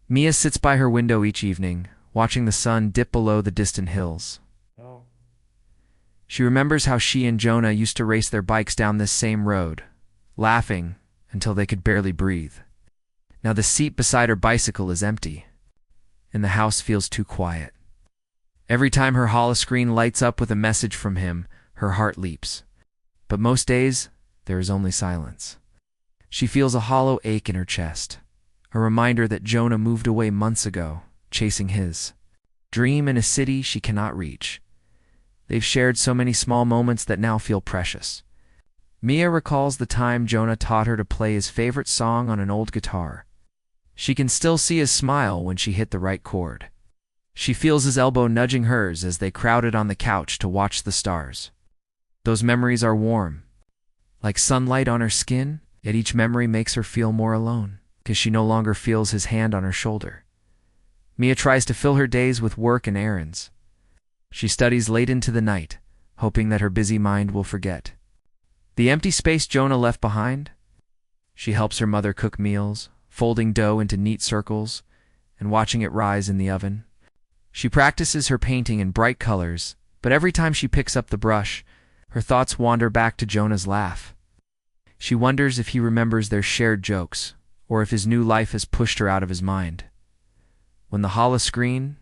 Mia sits by her window each evening, watching the sun dip below the distant hills. Oh. She remembers how she and Jonah used to race their bikes down this same road, laughing until they could barely breathe. Now the seat beside her bicycle is empty, and the house feels too quiet. Every time her holoscreen lights up with a message from him, her heart leaps. But most days, there is only silence. She feels a hollow ache in her chest, a reminder that Jonah moved away months ago, chasing his dream in a city she cannot reach. They've shared so many small moments that now feel precious. Mia recalls the time Jonah taught her to play his favorite song on an old guitar. She can still see his smile when she hit the right chord. She feels his elbow nudging hers as they crowded on the couch to watch the stars. Those memories are warm, like sunlight on her skin, yet each memory makes her feel more alone, because she no longer feels his hand on her shoulder. Mia tries to fill her days with work and errands. She studies late into the night, hoping that her busy mind will forget the empty space Jonah left behind. She helps her mother cook meals, folding dough into neat circles and watching it rise in the oven. She practices her painting in bright colors, but every time she picks up the brush, her thoughts wander back to Jonah's laugh. She wonders if he remembers their shared jokes, or if his new life has pushed her out of his mind. When the holoscreen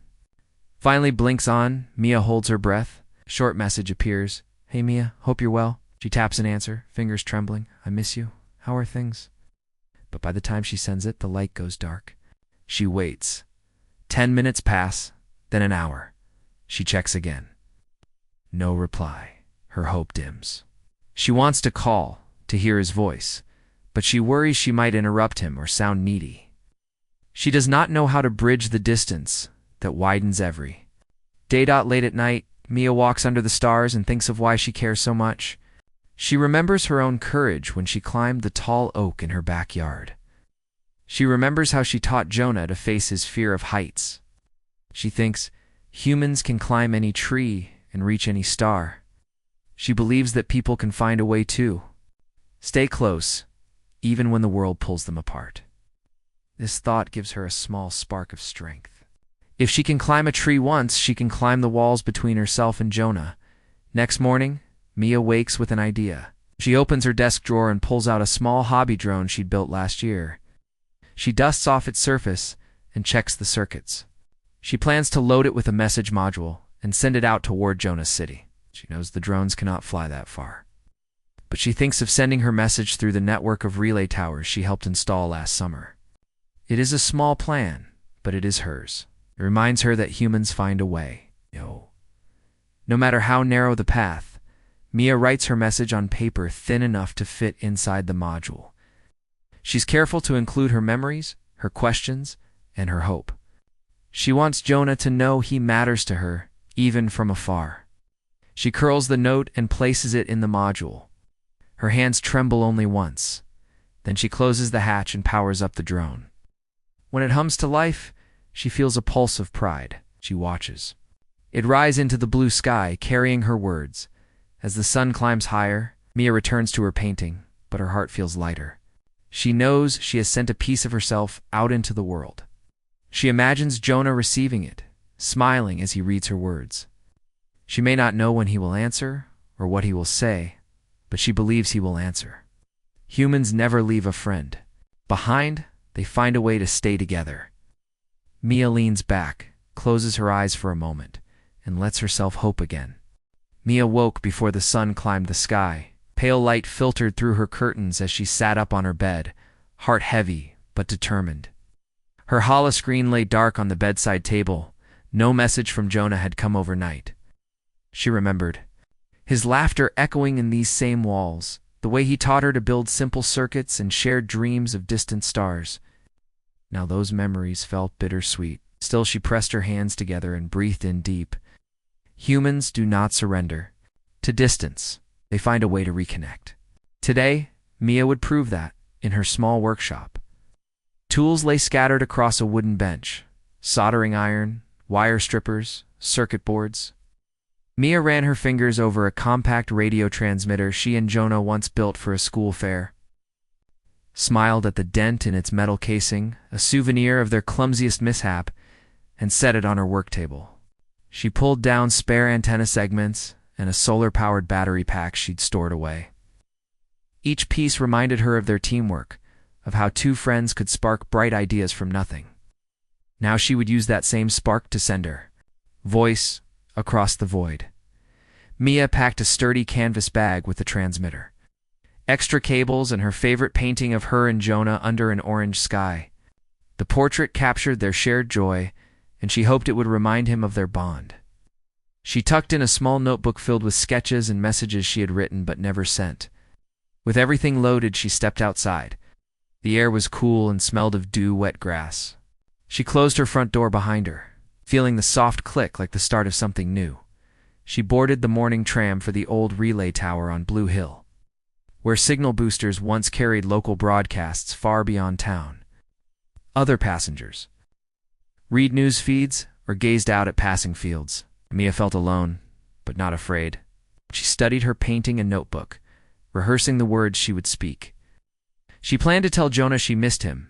finally blinks on, Mia holds her breath. A short message appears. "Hey Mia, hope you're well." She taps an answer, fingers trembling. "I miss you. How are things?" But by the time she sends it, the light goes dark. She waits. 10 minutes pass, then an hour. She checks again. No reply. Her hope dims. She wants to call, to hear his voice, but she worries she might interrupt him or sound needy. She does not know how to bridge the distance that widens every day. Late at night, Mia walks under the stars and thinks of why she cares so much. She remembers her own courage when she climbed the tall oak in her backyard. She remembers how she taught Jonah to face his fear of heights. She thinks humans can climb any tree and reach any star. She believes that people can find a way too. Stay close, even when the world pulls them apart. This thought gives her a small spark of strength. If she can climb a tree once, she can climb the walls between herself and Jonah. Next morning, Mia wakes with an idea. She opens her desk drawer and pulls out a small hobby drone she'd built last year. She dusts off its surface and checks the circuits. She plans to load it with a message module and send it out toward Jonah's city. She knows the drones cannot fly that far. But she thinks of sending her message through the network of relay towers she helped install last summer. It is a small plan, but it is hers. It reminds her that humans find a way. No matter how narrow the path, Mia writes her message on paper thin enough to fit inside the module. She's careful to include her memories, her questions, and her hope. She wants Jonah to know he matters to her, even from afar. She curls the note and places it in the module. Her hands tremble only once. Then she closes the hatch and powers up the drone. When it hums to life, she feels a pulse of pride. She watches it rise into the blue sky, carrying her words. As the sun climbs higher, Mia returns to her painting, but her heart feels lighter. She knows she has sent a piece of herself out into the world. She imagines Jonah receiving it, smiling as he reads her words. She may not know when he will answer or what he will say, but she believes he will answer. Humans never leave a friend behind. They find a way to stay together. Mia leans back, closes her eyes for a moment, and lets herself hope again. Mia woke before the sun climbed the sky. Pale light filtered through her curtains as she sat up on her bed, heart heavy but determined. Her holoscreen lay dark on the bedside table. No message from Jonah had come overnight. She remembered his laughter echoing in these same walls, the way he taught her to build simple circuits and shared dreams of distant stars. Now those memories felt bittersweet. Still, she pressed her hands together and breathed in deep. Humans do not surrender to distance. They find a way to reconnect. Today, Mia would prove that in her small workshop. Tools lay scattered across a wooden bench: soldering iron, wire strippers, circuit boards. Mia ran her fingers over a compact radio transmitter she and Jonah once built for a school fair. smiled at the dent in its metal casing, a souvenir of their clumsiest mishap, and set it on her work table. She pulled down spare antenna segments and a solar-powered battery pack she'd stored away. Each piece reminded her of their teamwork, of how two friends could spark bright ideas from nothing. Now she would use that same spark to send her voice across the void. Mia packed a sturdy canvas bag with the transmitter, extra cables, and her favorite painting of her and Jonah under an orange sky. The portrait captured their shared joy, and she hoped it would remind him of their bond. She tucked in a small notebook filled with sketches and messages she had written but never sent. With everything loaded, she stepped outside. The air was cool and smelled of dew-wet grass. She closed her front door behind her, feeling the soft click like the start of something new. She boarded the morning tram for the old relay tower on Blue Hill, where signal boosters once carried local broadcasts far beyond town. Other passengers read news feeds or gazed out at passing fields. Mia felt alone, but not afraid. She studied her painting and notebook, rehearsing the words she would speak. She planned to tell Jonah she missed him,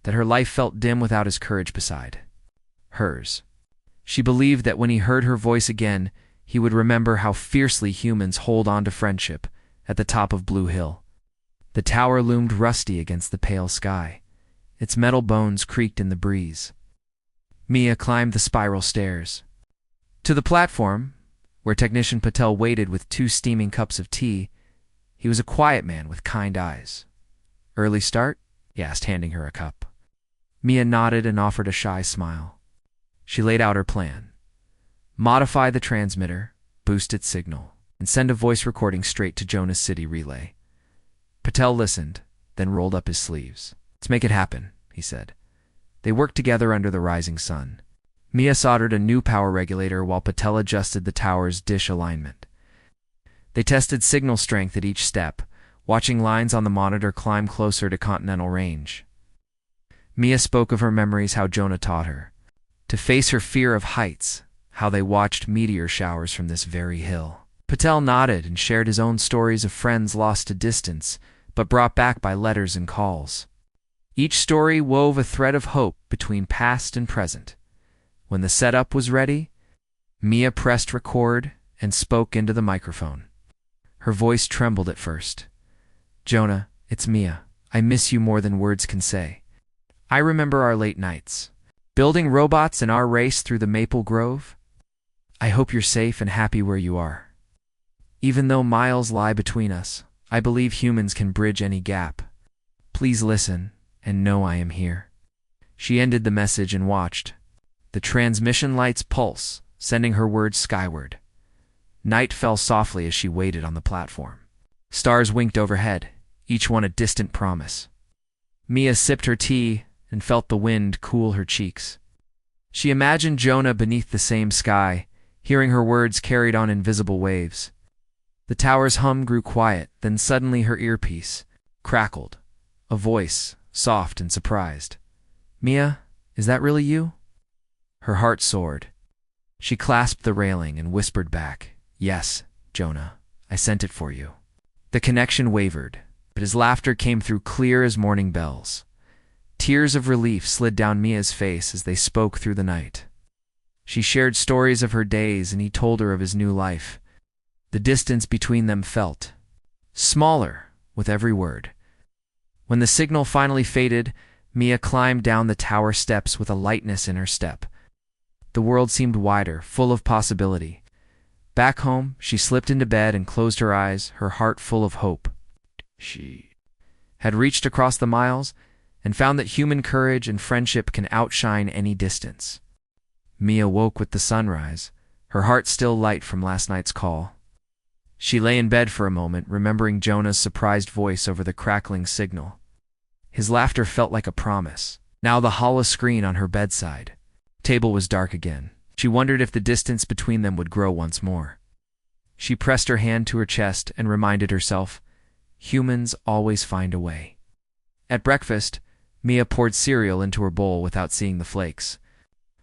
that her life felt dim without his courage beside hers. She believed that when he heard her voice again, he would remember how fiercely humans hold on to friendship at the top of Blue Hill. The tower loomed rusty against the pale sky. Its metal bones creaked in the breeze. Mia climbed the spiral stairs to the platform, where Technician Patel waited with 2 steaming cups of tea. He was a quiet man with kind eyes. "Early start?" he asked, handing her a cup. Mia nodded and offered a shy smile. She laid out her plan. Modify the transmitter, boost its signal, and send a voice recording straight to Jonah's city relay. Patel listened, then rolled up his sleeves. "Let's make it happen," he said. They worked together under the rising sun. Mia soldered a new power regulator while Patel adjusted the tower's dish alignment. They tested signal strength at each step, watching lines on the monitor climb closer to continental range. Mia spoke of her memories, how Jonah taught her to face her fear of heights, how they watched meteor showers from this very hill. Patel nodded and shared his own stories of friends lost to distance, but brought back by letters and calls. Each story wove a thread of hope between past and present. When the setup was ready, Mia pressed record and spoke into the microphone. Her voice trembled at first. "Jonah, it's Mia. I miss you more than words can say. I remember our late nights, building robots in our race through the maple grove. I hope you're safe and happy where you are. Even though miles lie between us, I believe humans can bridge any gap. Please listen and know I am here." She ended the message and watched the transmission lights pulse, sending her words skyward. Night fell softly as she waited on the platform. Stars winked overhead, each one a distant promise. Mia sipped her tea and felt the wind cool her cheeks. She imagined Jonah beneath the same sky, hearing her words carried on invisible waves. The tower's hum grew quiet, then suddenly her earpiece crackled. A voice, soft and surprised. "Mia, is that really you?" Her heart soared. She clasped the railing and whispered back, "Yes, Jonah, I sent it for you." The connection wavered, but his laughter came through clear as morning bells. Tears of relief slid down Mia's face as they spoke through the night. She shared stories of her days, and he told her of his new life. The distance between them felt smaller with every word. When the signal finally faded, Mia climbed down the tower steps with a lightness in her step. The world seemed wider, full of possibility. Back home, she slipped into bed and closed her eyes, her heart full of hope. She had reached across the miles and found that human courage and friendship can outshine any distance. Mia woke with the sunrise, her heart still light from last night's call. She lay in bed for a moment, remembering Jonah's surprised voice over the crackling signal. His laughter felt like a promise. Now the hollow screen on her bedside table was dark again. She wondered if the distance between them would grow once more. She pressed her hand to her chest and reminded herself, humans always find a way. At breakfast, Mia poured cereal into her bowl without seeing the flakes.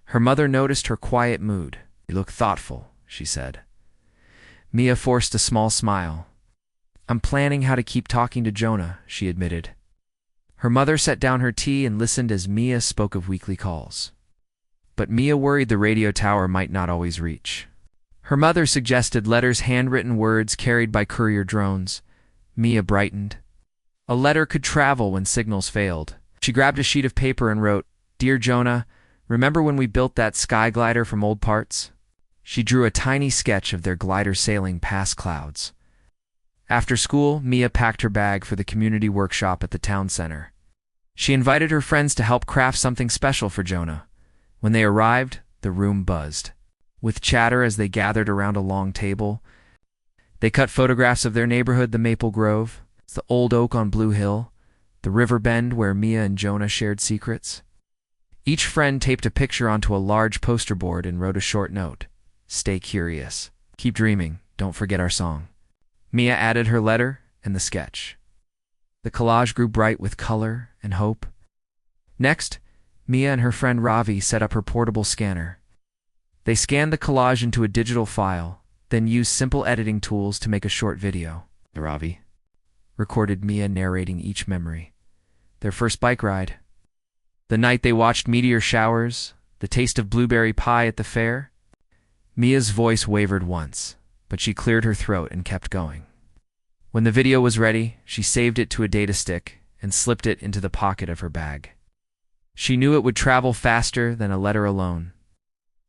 Her mother noticed her quiet mood. "You look thoughtful," she said. Mia forced a small smile. "I'm planning how to keep talking to Jonah," she admitted. Her mother set down her tea and listened as Mia spoke of weekly calls. But Mia worried the radio tower might not always reach. Her mother suggested letters, handwritten words carried by courier drones. Mia brightened. A letter could travel when signals failed. She grabbed a sheet of paper and wrote, "Dear Jonah, remember when we built that sky glider from old parts?" She drew a tiny sketch of their glider sailing past clouds. After school, Mia packed her bag for the community workshop at the town center. She invited her friends to help craft something special for Jonah. When they arrived, the room buzzed with chatter as they gathered around a long table. They cut photographs of their neighborhood, the Maple Grove, the old oak on Blue Hill, the river bend where Mia and Jonah shared secrets. Each friend taped a picture onto a large poster board and wrote a short note. "Stay curious. Keep dreaming. Don't forget our song." Mia added her letter and the sketch. The collage grew bright with color and hope. Next, Mia and her friend Ravi set up her portable scanner. They scanned the collage into a digital file, then used simple editing tools to make a short video. Ravi recorded Mia narrating each memory. Their first bike ride. The night they watched meteor showers, the taste of blueberry pie at the fair. Mia's voice wavered once, but she cleared her throat and kept going. When the video was ready, she saved it to a data stick and slipped it into the pocket of her bag. She knew it would travel faster than a letter alone.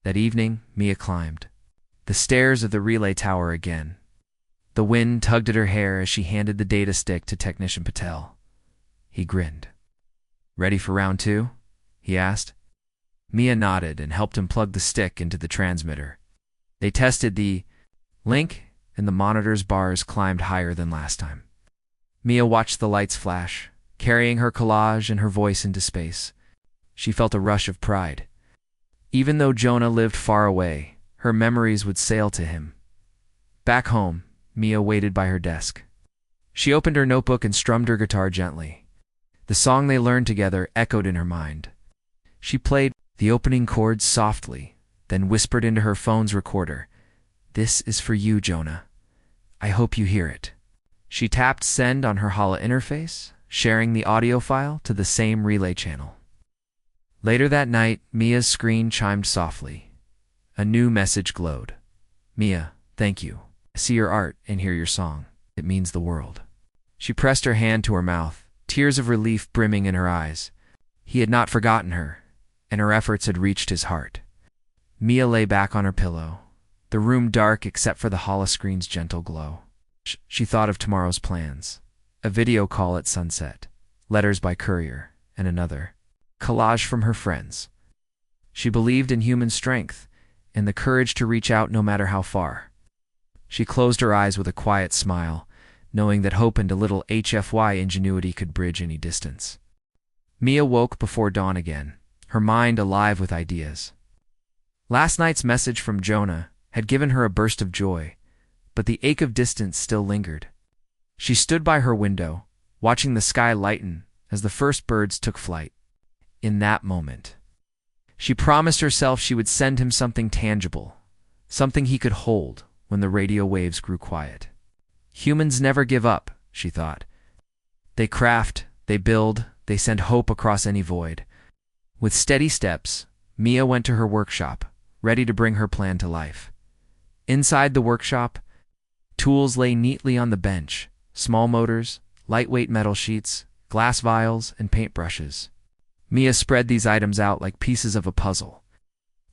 That evening, Mia climbed the stairs of the relay tower again. The wind tugged at her hair as she handed the data stick to Technician Patel. He grinned. "Ready for round 2?" he asked. Mia nodded and helped him plug the stick into the transmitter. They tested the link, and the monitor's bars climbed higher than last time. Mia watched the lights flash, carrying her collage and her voice into space. She felt a rush of pride. Even though Jonah lived far away, her memories would sail to him. Back home, Mia waited by her desk. She opened her notebook and strummed her guitar gently. The song they learned together echoed in her mind. She played the opening chords softly, then whispered into her phone's recorder, "This is for you, Jonah. I hope you hear it." She tapped send on her Hala interface, sharing the audio file to the same relay channel. Later that night, Mia's screen chimed softly. A new message glowed. "Mia, thank you. I see your art and hear your song. It means the world." She pressed her hand to her mouth, tears of relief brimming in her eyes. He had not forgotten her, and her efforts had reached his heart. Mia lay back on her pillow, the room dark except for the holoscreen's gentle glow. She thought of tomorrow's plans. A video call at sunset, letters by courier, and another collage from her friends. She believed in human strength and the courage to reach out no matter how far. She closed her eyes with a quiet smile, knowing that hope and a little HFY ingenuity could bridge any distance. Mia woke before dawn again, her mind alive with ideas. Last night's message from Jonah had given her a burst of joy, but the ache of distance still lingered. She stood by her window, watching the sky lighten as the first birds took flight. In that moment, she promised herself she would send him something tangible, something he could hold when the radio waves grew quiet. Humans never give up, she thought. They craft, they build, they send hope across any void. With steady steps, Mia went to her workshop, ready to bring her plan to life. Inside the workshop, tools lay neatly on the bench: small motors, lightweight metal sheets, glass vials, and paintbrushes. Mia spread these items out like pieces of a puzzle.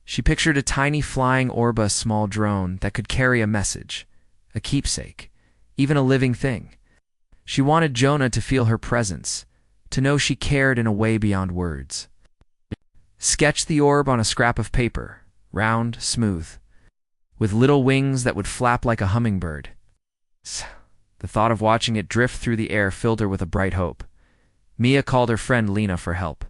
She pictured a tiny flying orb, a small drone that could carry a message, a keepsake, even a living thing. She wanted Jonah to feel her presence, to know she cared in a way beyond words. Sketch the orb on a scrap of paper, round, smooth, with little wings that would flap like a hummingbird. The thought of watching it drift through the air filled her with a bright hope. Mia called her friend Lena for help.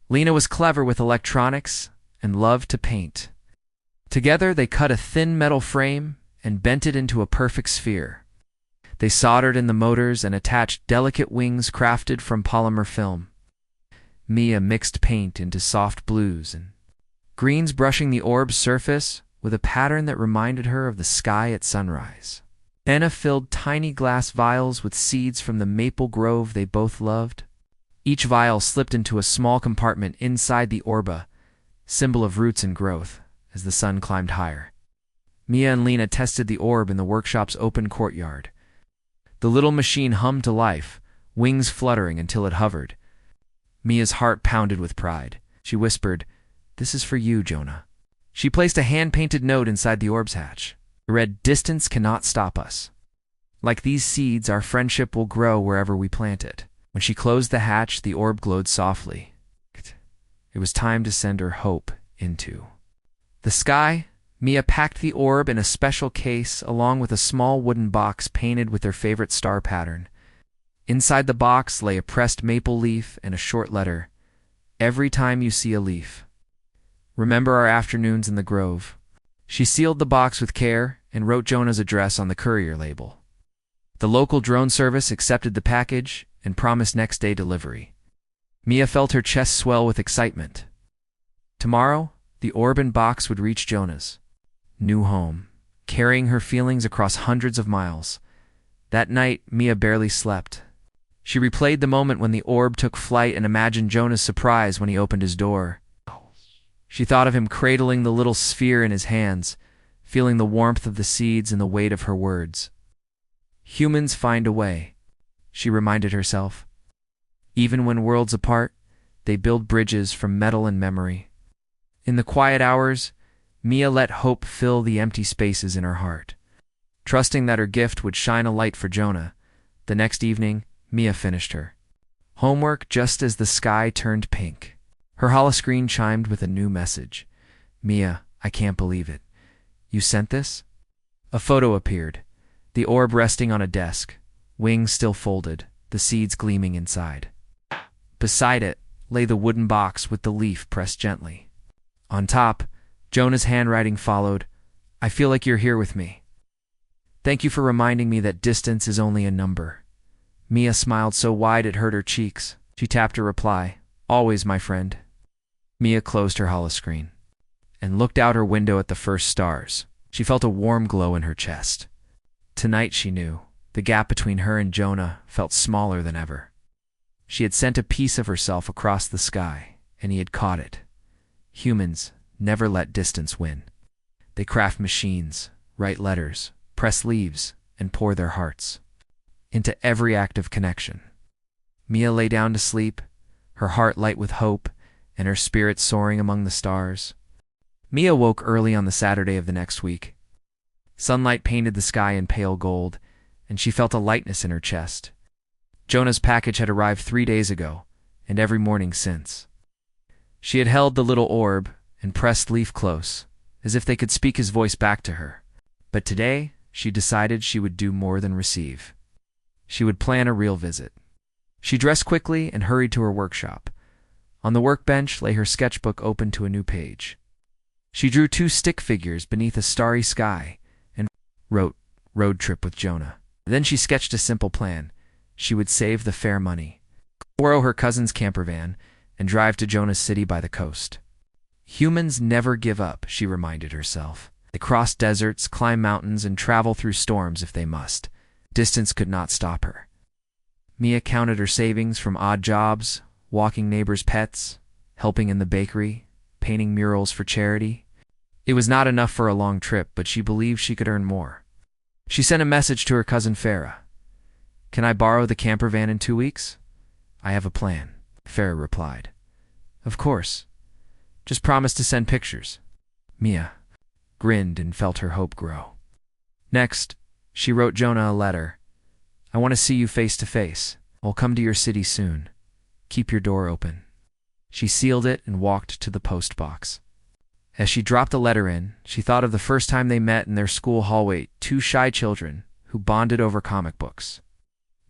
Lena was clever with electronics and loved to paint. Together they cut a thin metal frame and bent it into a perfect sphere. They soldered in the motors and attached delicate wings crafted from polymer film. Mia mixed paint into soft blues and greens, brushing the orb's surface with a pattern that reminded her of the sky at sunrise. Anna filled tiny glass vials with seeds from the maple grove they both loved. Each vial slipped into a small compartment inside the orba, symbol of roots and growth, as the sun climbed higher. Mia and Lena tested the orb in the workshop's open courtyard. The little machine hummed to life, wings fluttering until it hovered. Mia's heart pounded with pride. She whispered, "This is for you, Jonah." She placed a hand-painted note inside the orb's hatch. It read, "Distance cannot stop us. Like these seeds, our friendship will grow wherever we plant it." When she closed the hatch, the orb glowed softly. It was time to send her hope into the sky. Mia packed the orb in a special case along with a small wooden box painted with their favorite star pattern. Inside the box lay a pressed maple leaf and a short letter, "Every time you see a leaf, remember our afternoons in the grove." She sealed the box with care and wrote Jonah's address on the courier label. The local drone service accepted the package and promised next-day delivery. Mia felt her chest swell with excitement. Tomorrow, the orb and box would reach Jonah's new home, carrying her feelings across hundreds of miles. That night, Mia barely slept. She replayed the moment when the orb took flight and imagined Jonah's surprise when he opened his door. She thought of him cradling the little sphere in his hands, feeling the warmth of the seeds and the weight of her words. Humans find a way, she reminded herself. Even when worlds apart, they build bridges from metal and memory. In the quiet hours, Mia let hope fill the empty spaces in her heart. Trusting that her gift would shine a light for Jonah, the next evening, Mia finished her homework just as the sky turned pink. Her holoscreen chimed with a new message. "Mia, I can't believe it. You sent this?" A photo appeared, the orb resting on a desk, wings still folded, the seeds gleaming inside. Beside it lay the wooden box with the leaf pressed gently. On top, Jonah's handwriting followed, "I feel like you're here with me. Thank you for reminding me that distance is only a number." Mia smiled so wide it hurt her cheeks. She tapped her reply, "Always, my friend." Mia closed her holoscreen and looked out her window at the first stars. She felt a warm glow in her chest. Tonight, she knew, the gap between her and Jonah felt smaller than ever. She had sent a piece of herself across the sky, and he had caught it. Humans never let distance win. They craft machines, write letters, press leaves, and pour their hearts into every act of connection. Mia lay down to sleep, her heart light with hope, and her spirit soaring among the stars. Mia woke early on the Saturday of the next week. Sunlight painted the sky in pale gold, and she felt a lightness in her chest. Jonah's package had arrived 3 days ago, and every morning since. She had held the little orb and pressed Leaf close, as if they could speak his voice back to her. But today, she decided she would do more than receive. She would plan a real visit. She dressed quickly and hurried to her workshop. On the workbench lay her sketchbook open to a new page. She drew 2 stick figures beneath a starry sky and wrote, "Road trip with Jonah." Then she sketched a simple plan. She would save the fare money, borrow her cousin's camper van, and drive to Jonah's city by the coast. Humans never give up, she reminded herself. They cross deserts, climb mountains, and travel through storms if they must. Distance could not stop her. Mia counted her savings from odd jobs, walking neighbors' pets, helping in the bakery, painting murals for charity. It was not enough for a long trip, but she believed she could earn more. She sent a message to her cousin Farah. "Can I borrow the camper van in 2 weeks? I have a plan," Farah replied. "Of course. Just promise to send pictures." Mia grinned and felt her hope grow. Next, she wrote Jonah a letter. "I want to see you face to face. I'll come to your city soon. Keep your door open." She sealed it and walked to the post box. As she dropped the letter in, she thought of the first time they met in their school hallway, 2 shy children who bonded over comic books.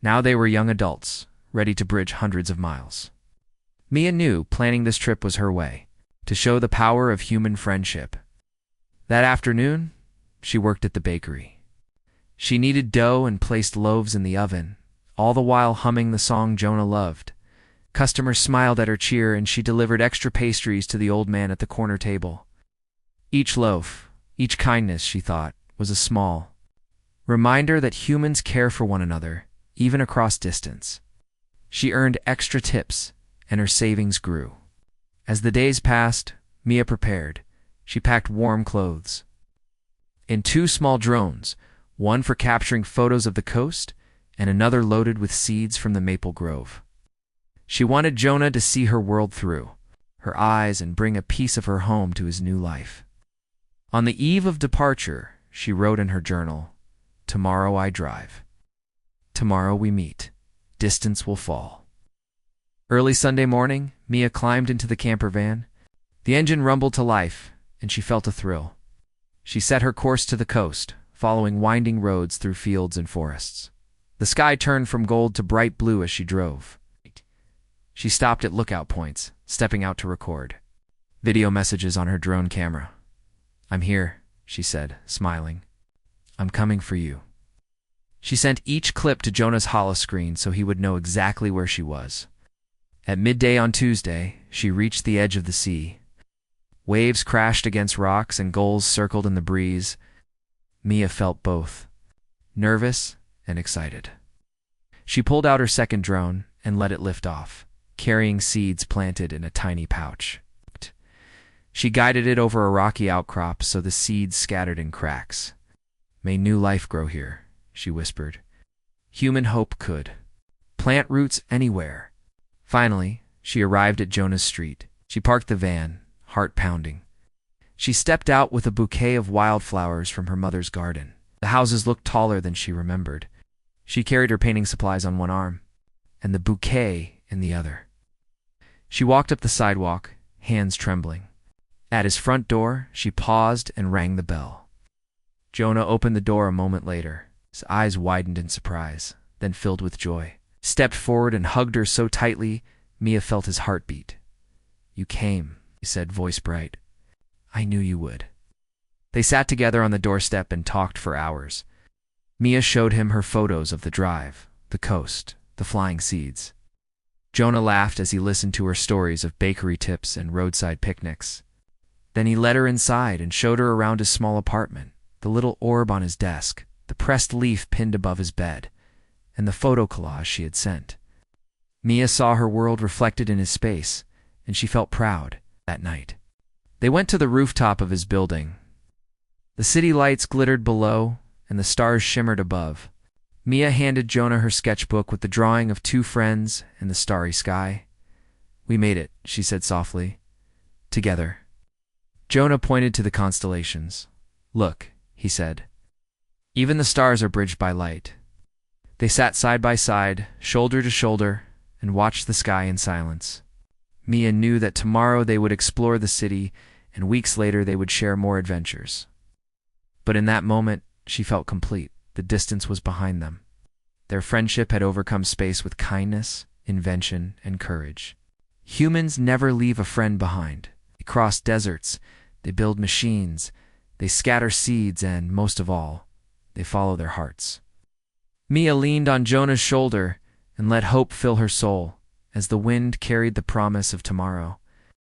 Now they were young adults, ready to bridge hundreds of miles. Mia knew planning this trip was her way, to show the power of human friendship. That afternoon, she worked at the bakery. She kneaded dough and placed loaves in the oven, all the while humming the song Jonah loved. Customers smiled at her cheer, and she delivered extra pastries to the old man at the corner table. Each loaf, each kindness, she thought, was a small reminder that humans care for one another, even across distance. She earned extra tips, and her savings grew. As the days passed, Mia prepared. She packed warm clothes. In 2 small drones, one for capturing photos of the coast and another loaded with seeds from the maple grove. She wanted Jonah to see her world through her eyes and bring a piece of her home to his new life. On the eve of departure, she wrote in her journal, "Tomorrow I drive. Tomorrow we meet. Distance will fall." Early Sunday morning, Mia climbed into the camper van. The engine rumbled to life, and she felt a thrill. She set her course to the coast, following winding roads through fields and forests. The sky turned from gold to bright blue as she drove. She stopped at lookout points, stepping out to record video messages on her drone camera. "I'm here," she said, smiling. "I'm coming for you." She sent each clip to Jonah's holoscreen so he would know exactly where she was. At midday on Tuesday, she reached the edge of the sea. Waves crashed against rocks and gulls circled in the breeze. Mia felt both, nervous and excited. She pulled out her second drone and let it lift off, carrying seeds planted in a tiny pouch. She guided it over a rocky outcrop so the seeds scattered in cracks. "May new life grow here," she whispered. "Human hope could. Plant roots anywhere." Finally, she arrived at Jonah's street. She parked the van, heart pounding. She stepped out with a bouquet of wildflowers from her mother's garden. The houses looked taller than she remembered. She carried her painting supplies on one arm, and the bouquet in the other. She walked up the sidewalk, hands trembling. At his front door, she paused and rang the bell. Jonah opened the door a moment later. His eyes widened in surprise, then filled with joy. Stepped forward and hugged her so tightly, Mia felt his heartbeat. "You came," he said, voice bright. "I knew you would." They sat together on the doorstep and talked for hours. Mia showed him her photos of the drive, the coast, the flying seeds. Jonah laughed as he listened to her stories of bakery tips and roadside picnics. Then he led her inside and showed her around his small apartment, the little orb on his desk, the pressed leaf pinned above his bed, and the photo collage she had sent. Mia saw her world reflected in his space, and she felt proud that night. They went to the rooftop of his building. The city lights glittered below, and the stars shimmered above. Mia handed Jonah her sketchbook with the drawing of 2 friends and the starry sky. "We made it," she said softly. "Together." Jonah pointed to the constellations. "Look," he said. "Even the stars are bridged by light." They sat side by side, shoulder to shoulder, and watched the sky in silence. Mia knew that tomorrow they would explore the city, and weeks later they would share more adventures. But in that moment, she felt complete. The distance was behind them. Their friendship had overcome space with kindness, invention, and courage. Humans never leave a friend behind. They cross deserts, they build machines, they scatter seeds, and, most of all, they follow their hearts. Mia leaned on Jonah's shoulder and let hope fill her soul as the wind carried the promise of tomorrow.